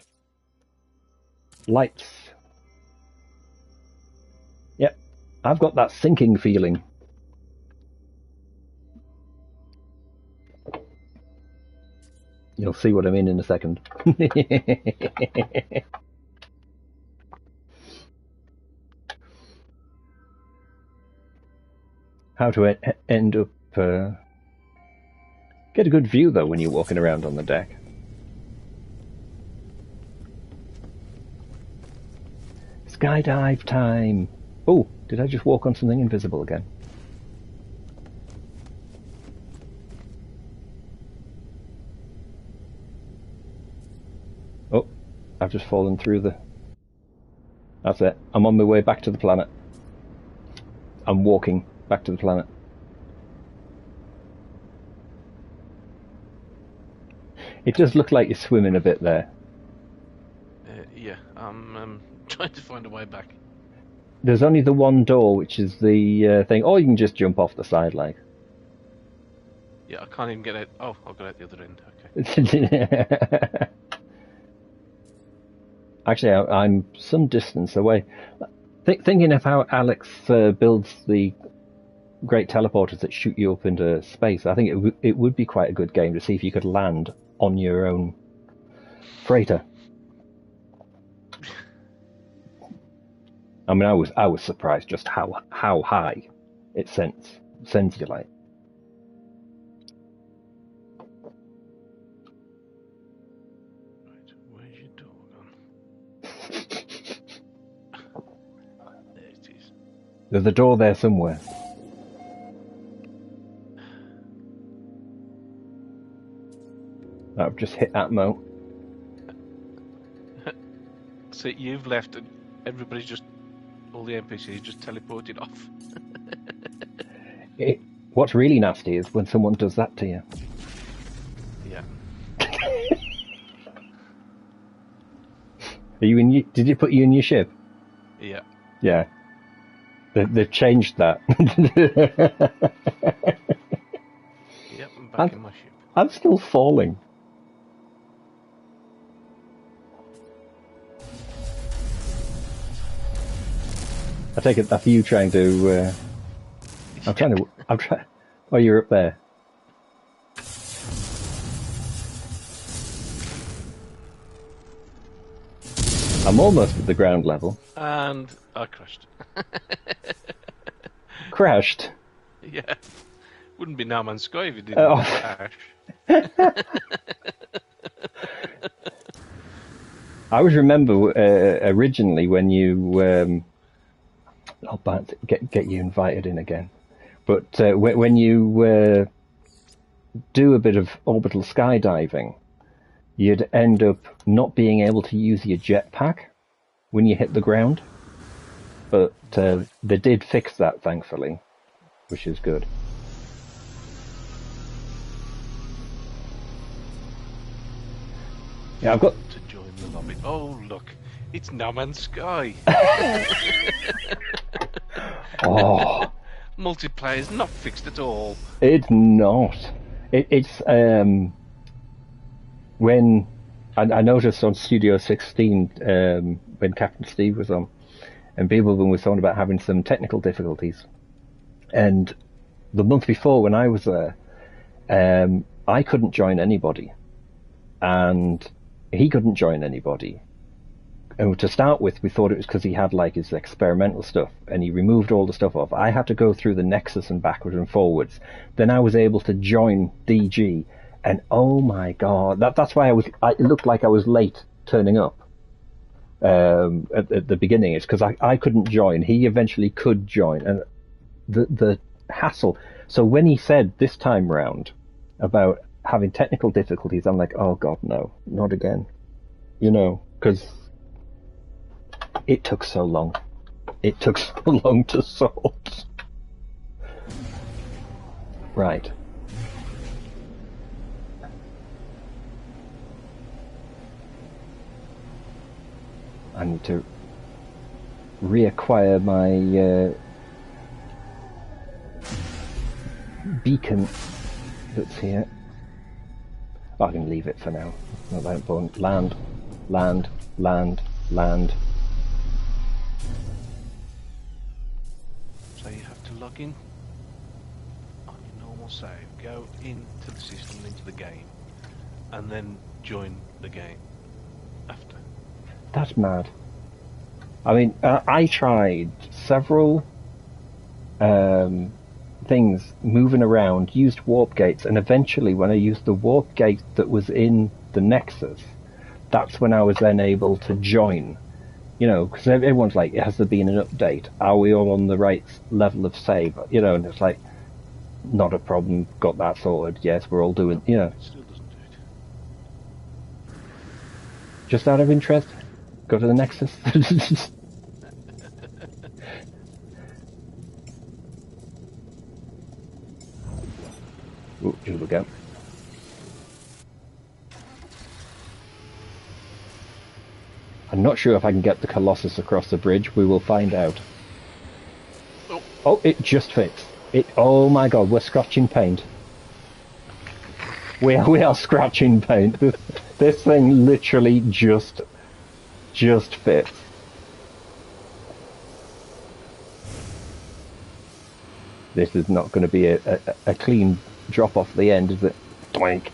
Lights. Yep, I've got that sinking feeling. You'll see what I mean in a second. How to end up... get a good view, though, when you're walking around on the deck. Skydive time! Oh, did I just walk on something invisible again? Oh, I've just fallen through the... That's it. I'm on my way back to the planet. I'm walking back to the planet. It does look like you're swimming a bit there. Yeah, I'm trying to find a way back. There's only the one door, which is the thing. Or you can just jump off the side, like. Yeah, I can't even get out. Oh, I'll go out the other end. Okay. Actually, I'm some distance away. Thinking of how Alex builds the great teleporters that shoot you up into space, I think it would be quite a good game to see if you could land on your own freighter. I mean, I was surprised just how high it sends you, like. Right, where's your door gone? There it is. There's a door there somewhere. I've just hit Atmo. So you've left and everybody's just, all the NPCs just teleported off. What's really nasty is when someone does that to you. Yeah. Are you in? Did you put you in your ship? Yeah. Yeah. They've changed that. Yep, I'm back in my ship. I'm still falling. I take it that's you trying to. I'm trying. Oh, you're up there. I'm almost at the ground level. And I crashed. Crashed? Yeah. Wouldn't be No Man's Sky if it didn't crash. I always remember originally when you... I'll get you invited in again. But when you do a bit of orbital skydiving, you'd end up not being able to use your jetpack when you hit the ground. But they did fix that, thankfully, which is good. Yeah, I've got to join the lobby. Oh, look, it's No Man's Sky. Oh, Multiplayer's not fixed at all. it's not. It's when I noticed on Studio 16 when Captain Steve was on, and people were talking about having some technical difficulties. And the month before, when I was there, I couldn't join anybody, and he couldn't join anybody. And to start with, we thought it was because he had like his experimental stuff, and he removed all the stuff off. I had to go through the Nexus and backwards and forwards. Then I was able to join DG, and oh my god, that's why it looked like I was late turning up at the beginning. It's because I couldn't join. He eventually could join, and the hassle. So when he said this time round about having technical difficulties, I'm like, oh god, no, not again. You know, because it took so long. It took so long to sort. Right. I need to reacquire my beacon that's here. I can leave it for now. Not that important. Land, land, land, land. So you have to log in on your normal save, go into the system, into the game, and then join the game after. That's mad. I mean, I tried several things moving around, used warp gates, and eventually when I used the warp gate that was in the Nexus, that's when I was then able to join. You know, because everyone's like, has there been an update? Are we all on the right level of save? You know, and it's like, not a problem, got that sorted. Yes, we're all doing, you know. It still doesn't do it. Just out of interest, go to the Nexus. Ooh, here we go. I'm not sure if I can get the Colossus across the bridge. We will find out. Oh, Oh, it just fits. Oh my god, we're scratching paint. We are scratching paint. This thing literally just fits. This is not going to be a clean drop off the end, is it? Doink.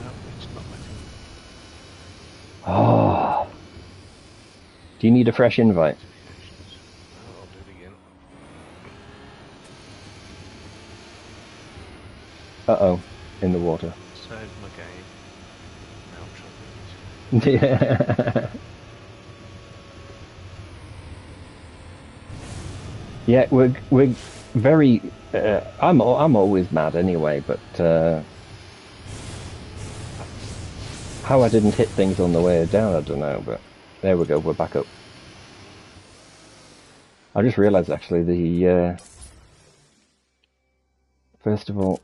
no, it's not letting. Oh. Do you need a fresh invite? Oh, I'll do it again. Uh-oh. In the water. Save my game. Now I'm trying to do it. Yeah. Yeah, we're very. I'm always mad anyway, but how I didn't hit things on the way down, I don't know. But there we go, we're back up. I just realised actually the first of all,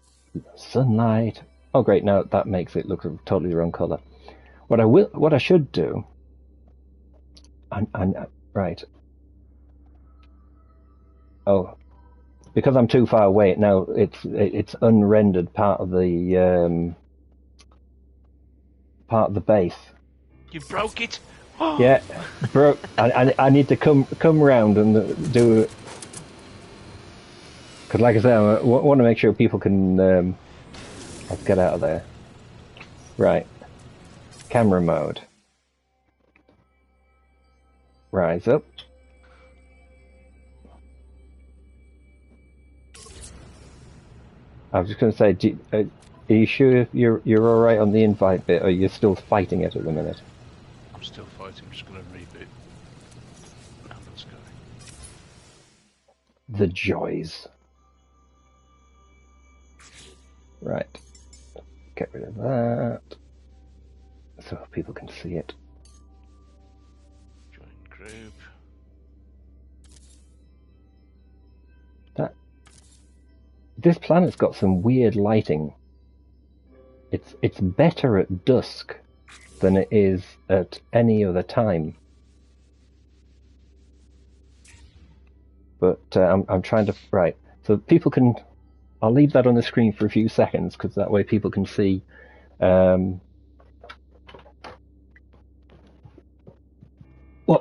sunlight. Oh great, now that makes it look totally the wrong colour. What I should do. Right. Oh, because I'm too far away now. It's unrendered part of the base. You broke it. Yeah, bro. I need to come round and do it. Because, like I said, I want to make sure people can. Let's get out of there. Right. Camera mode. Rise up. I was just going to say, are you sure you're all right on the invite bit, or you're still fighting it at the minute? I'm still fighting. I'm just going to reboot. And let's go. The joys. Right. Get rid of that, so people can see it. Join group. This planet's got some weird lighting. It's better at dusk than it is at any other time. But I'm trying to right. So people can. I'll leave that on the screen for a few seconds because that way people can see. What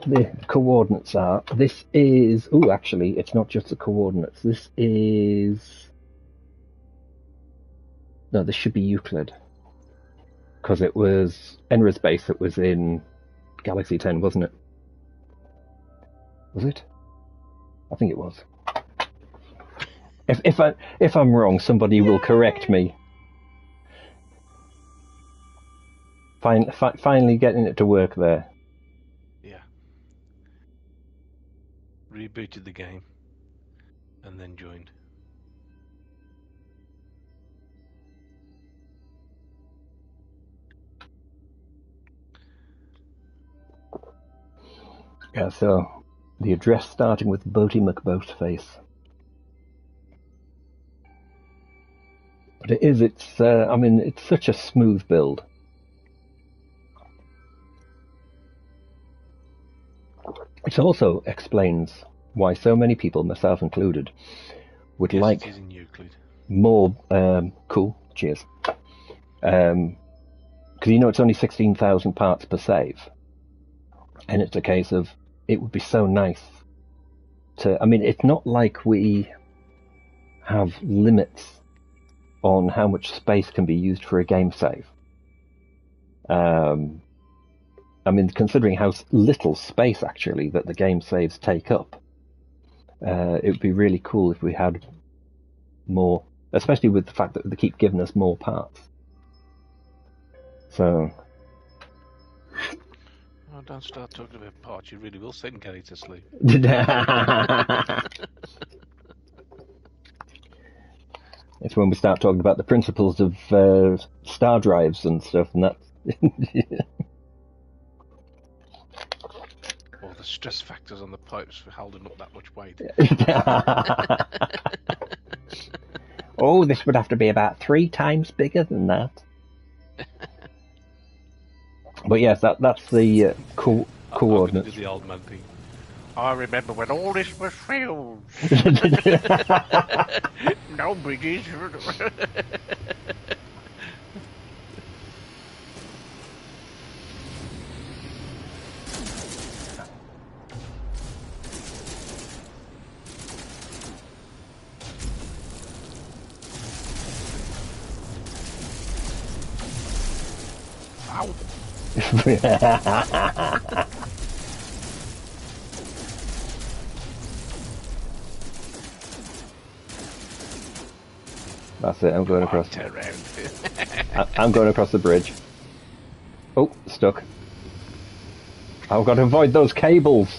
the coordinates are. This is. Oh, actually, it's not just the coordinates. This is. No, this should be Euclid. Because it was Enra's base that was in Galaxy 10, wasn't it? Was it? I think it was. If I'm wrong, somebody will correct me. Finally getting it to work there. Yeah. Rebooted the game. And then joined. Yeah, so the address starting with Boaty McBoatface. But it's I mean, it's such a smooth build. It also explains why so many people, myself included, would like it is in Euclid. More cool. Cheers. Because you know it's only 16,000 parts per save, and it's a case of it would be so nice to. I mean, it's not like we have limits on how much space can be used for a game save. I mean, considering how little space actually that the game saves take up, it would be really cool if we had more, especially with the fact that they keep giving us more parts. So. Oh, don't start talking about parts. You really will send Gary to sleep. It's when we start talking about the principles of star drives and stuff, and that. Or the stress factors on the pipes for holding up that much weight. Oh, this would have to be about 3 times bigger than that. But yes, that's the coordinates. Do the old man thing. I remember when all this was fields. No bridges. Ow. That's it, I'm going across. I'm going across the bridge. Oh, stuck. I've got to avoid those cables.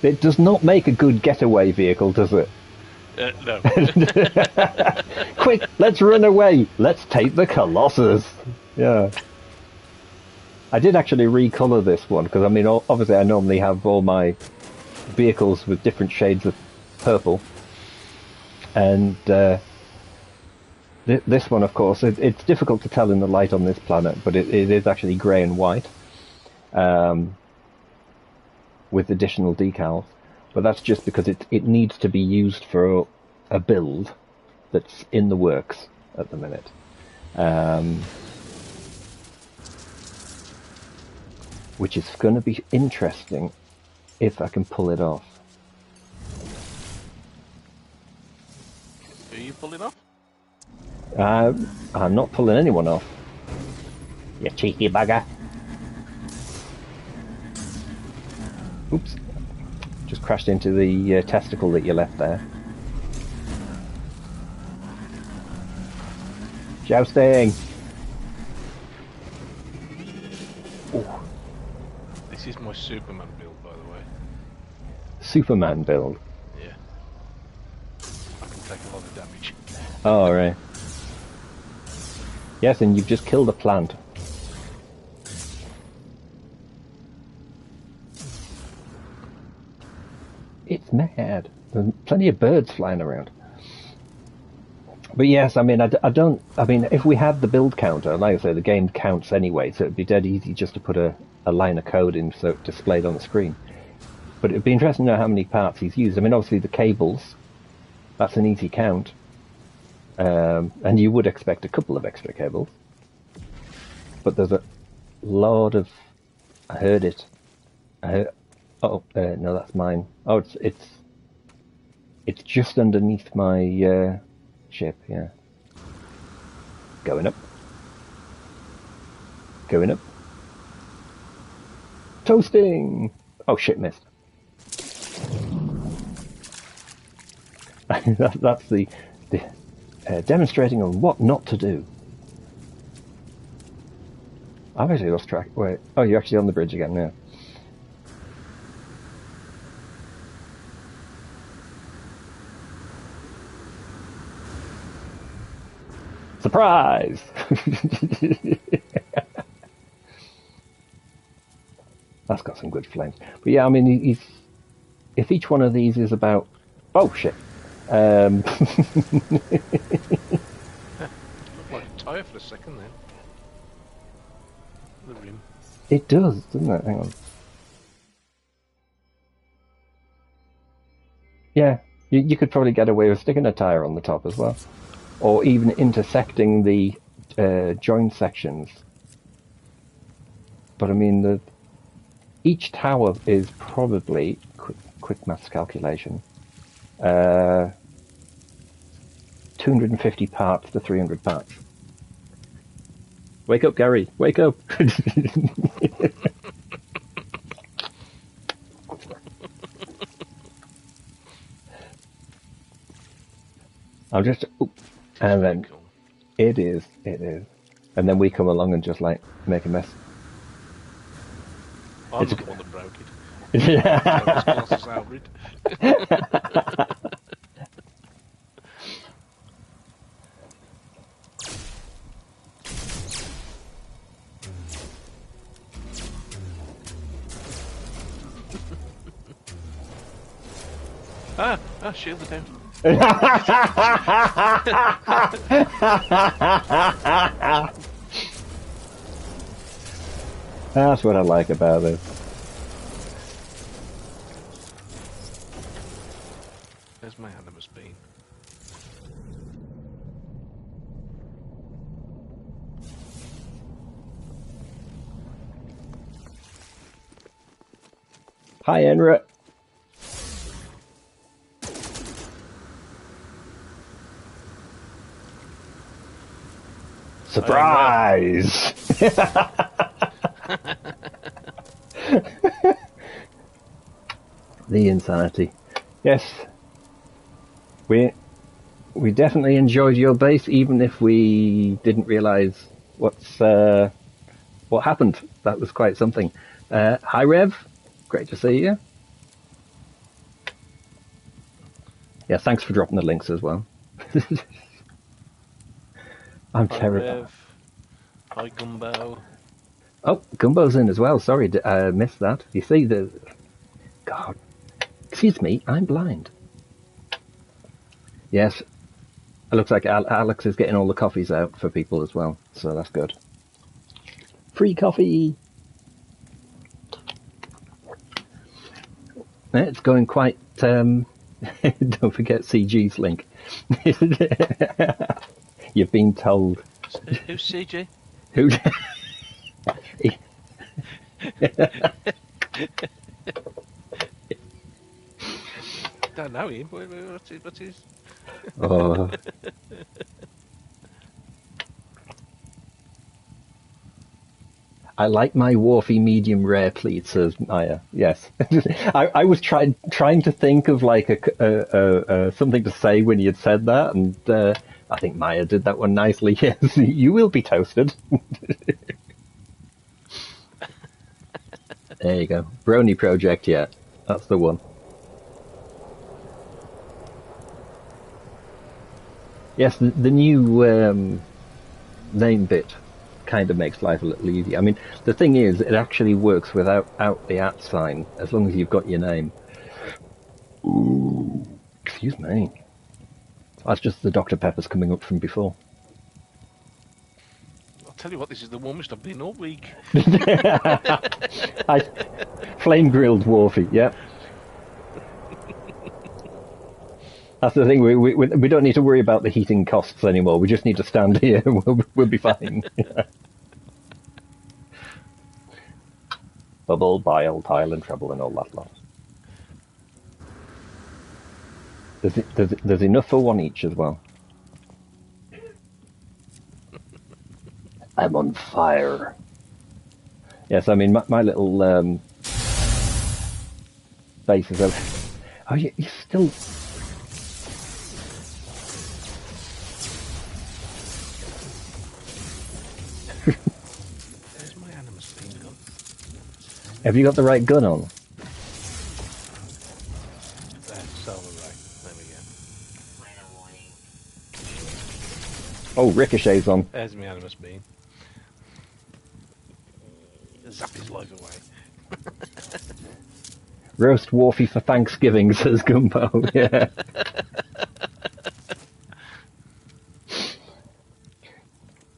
It does not make a good getaway vehicle, does it? No. Quick, let's run away. Let's take the Colossus. Yeah. I did actually recolor this one, because I mean, obviously I normally have all my vehicles with different shades of purple. And this one, of course, it's difficult to tell in the light on this planet, but it is actually grey and white, with additional decals. But that's just because it needs to be used for a build that's in the works at the minute. Which is going to be interesting if I can pull it off. Are you pulling off? I'm not pulling anyone off. You cheeky bugger. Oops. Just crashed into the testicle that you left there. Jousting! Ooh. This is my Superman build, by the way. Superman build? Yeah. I can take a lot of damage. Oh, right. Yes, and you've just killed a plant. It's mad. There's plenty of birds flying around. But yes, I mean, I mean, if we had the build counter, like I say, the game counts anyway, so it'd be dead easy just to put a line of code in so it's displayed on the screen. But it'd be interesting to know how many parts he's used. I mean, obviously the cables, that's an easy count. And you would expect a couple of extra cables. But there's a lot of... I heard it. No, that's mine. Oh, it's just underneath my ship, yeah. Going up. Going up. Toasting! Oh shit, missed. That's the demonstrating on what not to do. I've actually lost track. Wait. Oh, you're actually on the bridge again now. Surprise! That's got some good flames. But yeah, I mean, if each one of these is about... Oh, shit. Looked like a tyre for a second then. The rim. It does, doesn't it? Hang on. Yeah, you could probably get away with sticking a tyre on the top as well. Or even intersecting the joint sections. But I mean, each tower is probably, quick maths calculation, 250 parts to 300 parts. Wake up, Gary, wake up! I'm just... And then it is. And then we come along and just like make a mess. I'm the one that broke it. Shield it down. That's what I like about it. There's my animus bean. Hi, Enra. Surprise! The insanity. Yes, we definitely enjoyed your base, even if we didn't realise what happened. That was quite something. Hi, Rev. Great to see you. Yeah, thanks for dropping the links as well. I'm terrible. Hi, Gumbo. Oh, Gumbo's in as well. Sorry, I missed that. You see the... God. Excuse me, I'm blind. Yes, it looks like Alex is getting all the coffees out for people as well, so that's good. Free coffee! It's going quite... don't forget CG's link. You've been told. Who's CG? Who? Don't know him. What's his? Oh. I like my Worfie medium rare, please, says Maya. Yes. I was trying to think of like something to say when you had said that, and I think Maya did that one nicely. Yes, you will be toasted. There you go. Brony Project, yeah. That's the one. Yes, the new name bit kind of makes life a little easier. I mean, the thing is, it actually works without the @ sign, as long as you've got your name. Ooh, excuse me. That's just the Dr. Peppers coming up from before. I'll tell you what, this is the warmest I've been all week. Flame grilled Worfie, yeah. That's the thing. We don't need to worry about the heating costs anymore. We just need to stand here. We'll be fine. Bubble, bile, tile, and treble, and all that lot. There's enough for one each as well. I'm on fire. Yes, I mean my little base is over. Oh, you still. Where's my animus bean gone? Have you got the right gun on? That's all right. There we go. Oh, Ricochet's on. There's my animus bean. Zap his life away. Roast Worfie for Thanksgiving, says Gumbo. Yeah.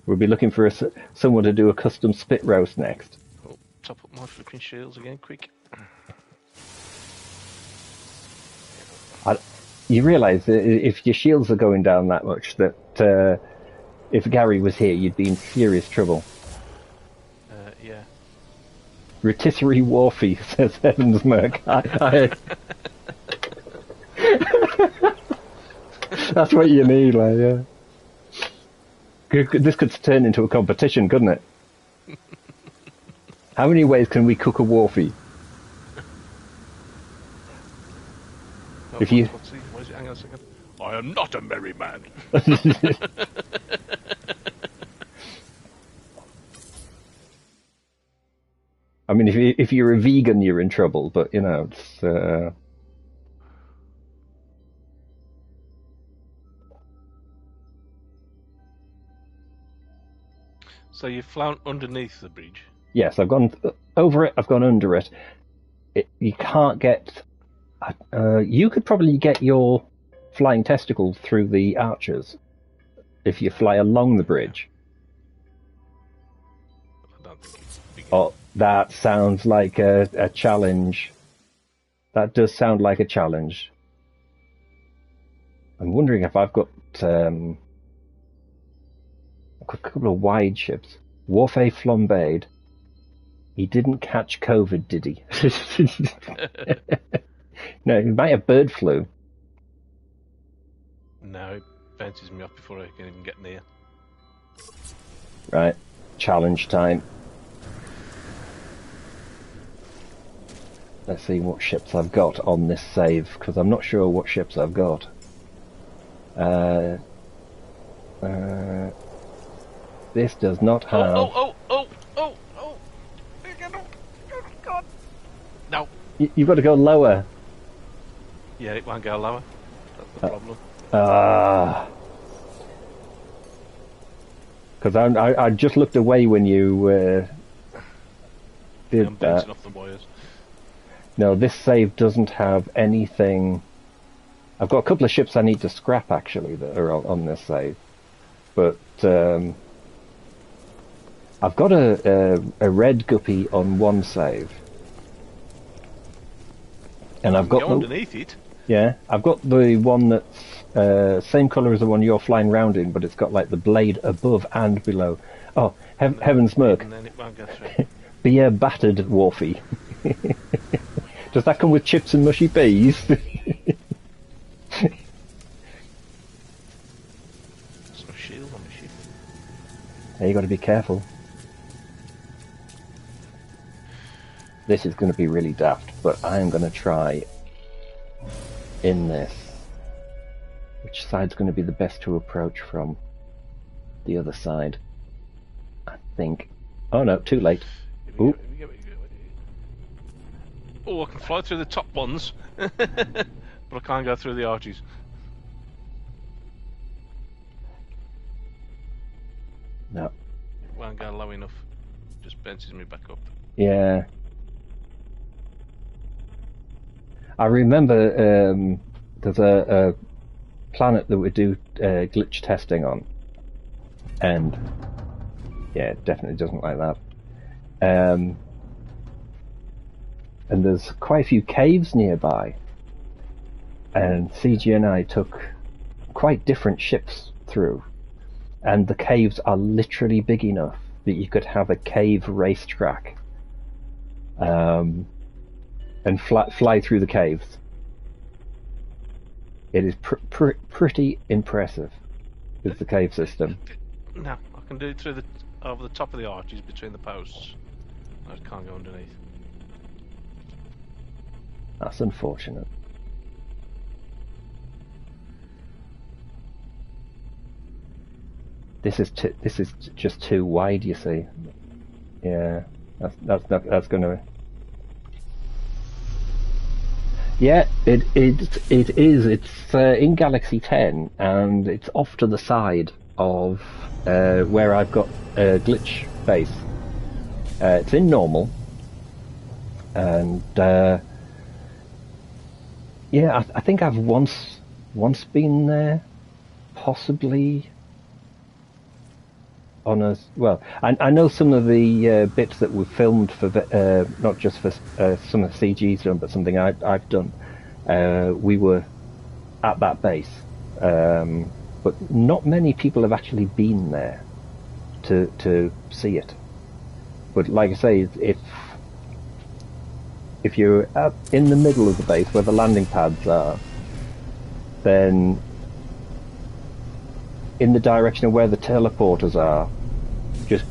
We'll be looking for someone to do a custom spit roast next. Oh, top up my flipping shields again, quick. You realise that if your shields are going down that much, that if Gary was here, you'd be in serious trouble. Yeah. Rotisserie Worfie, says Heaven's Merc. That's what you need, like, yeah. This could turn into a competition, couldn't it? How many ways can we cook a Worfie? If you... What is it? Hang on a second. I am not a merry man. I mean, if you're a vegan, you're in trouble, but, you know, it's... So you've flown underneath the bridge? Yes, I've gone over it, I've gone under it. You can't get... you could probably get your flying testicles through the arches if you fly along the bridge. I don't think it's big Oh, That sounds like a challenge. That does sound like a challenge. I'm wondering if I've got a couple of wide ships. Worfie flambéed. He didn't catch COVID, did he? No, he might have bird flu. No, it bounces me off before I can even get near. Right, challenge time. Let's see what ships I've got on this save, because I'm not sure what ships I've got. This does not have... Oh! God! No. You've got to go lower. Yeah, it won't go lower. That's the problem. Because I just looked away when you did I'm that. bouncing off the wires. No, this save doesn't have anything. I've got a couple of ships I need to scrap actually that are on this save, but I've got a red guppy on one save, and I've got underneath it. Yeah, I've got the one that's same colour as the one you're flying round in, but it's got like the blade above and below. Oh, heaven's smirk! And then it won't go through. Be a battered Worfie. Does that come with chips and mushy peas? There's no shield on the ship. Yeah, you got to be careful. This is going to be really daft, but I am going to try in this. Which side's going to be the best to approach from? The other side, I think. Oh no, too late. Ooh. Oh, I can fly through the top ones, but I can't go through the arches. No. It won't go low enough. Just bounces me back up. Yeah. I remember there's a planet that we do glitch testing on, and yeah, it definitely doesn't like that. And there's quite a few caves nearby, and CG and I took quite different ships through, and the caves are literally big enough that you could have a cave racetrack, and fly through the caves. It is pretty impressive with the cave system. No, I can do it through over the top of the arches between the posts. I just can't go underneath. That's unfortunate. This is just too wide, you see. Yeah, that's gonna. Yeah, it is. It's in Galaxy 10, and it's off to the side of where I've got a glitch base. It's in normal, and yeah, I think I've once been there, possibly on a well. I know some of the bits that were filmed for not just for some of CG's done, but something I've done. We were at that base, but not many people have actually been there to see it. But like I say, if you're in the middle of the base where the landing pads are, then in the direction of where the teleporters are, just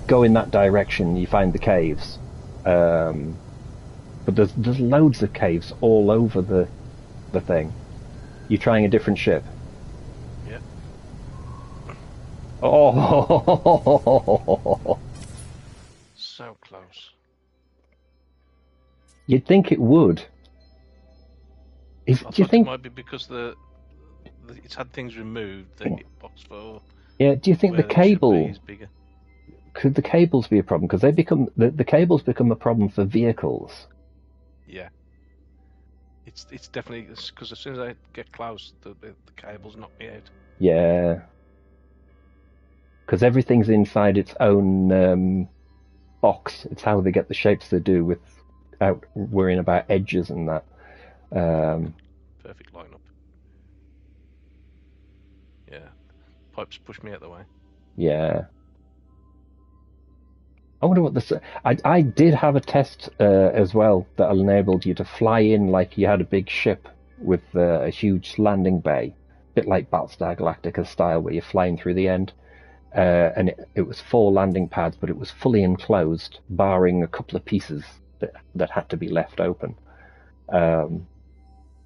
go in that direction, you find the caves. But there's loads of caves all over the thing. You're trying a different ship. Yep. Oh! So close. You'd think it would. Do you think it might be because it's had things removed, the hitbox for... Yeah, do you think the cable... bigger. Could the cables be a problem? Because they become... The cables become a problem for vehicles. Yeah. It's definitely... Because as soon as I get close, the cables knock me out. Yeah. Because everything's inside its own box. It's how they get the shapes they do without worrying about edges and that. Perfect lineup. Yeah. Pipes push me out the way. Yeah. I wonder what this. I did have a test as well that enabled you to fly in like you had a big ship with a huge landing bay, a bit like Battlestar Galactica style, where you're flying through the end. And it was 4 landing pads, but it was fully enclosed, barring a couple of pieces that had to be left open.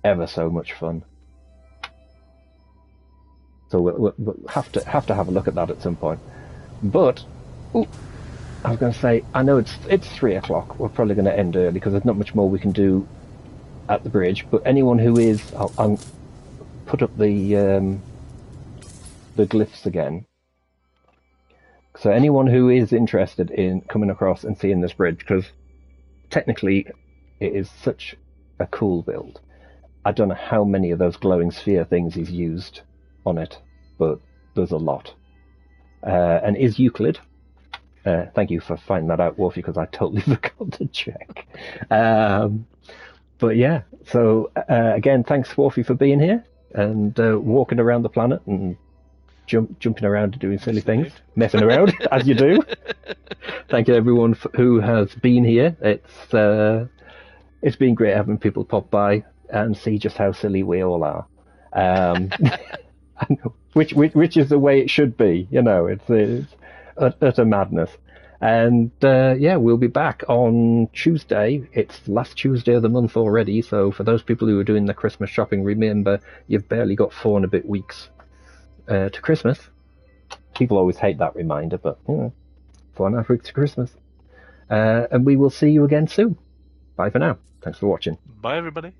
Ever so much fun. So we'll have to have a look at that at some point. But I was going to say, I know it's 3:00. We're probably going to end early because there's not much more we can do at the bridge. But anyone who is, I'll put up the glyphs again. So anyone who is interested in coming across and seeing this bridge, because technically it is such a cool build. I don't know how many of those glowing sphere things he's used on it, but there's a lot. And is Euclid. Thank you for finding that out, Worfie, because I totally forgot to check. But yeah, so again, thanks, Worfie, for being here and walking around the planet and jumping around and doing silly things, messing around, as you do. Thank you, everyone who has been here. It's been great having people pop by and see just how silly we all are. Which is the way it should be, it's utter madness. And yeah, we'll be back on Tuesday. It's last Tuesday of the month already, so for those people who are doing the Christmas shopping, remember you've barely got 4 and a bit weeks to Christmas. People always hate that reminder, but 4.5 weeks to Christmas. And we will see you again soon. Bye for now. Thanks for watching. Bye, everybody.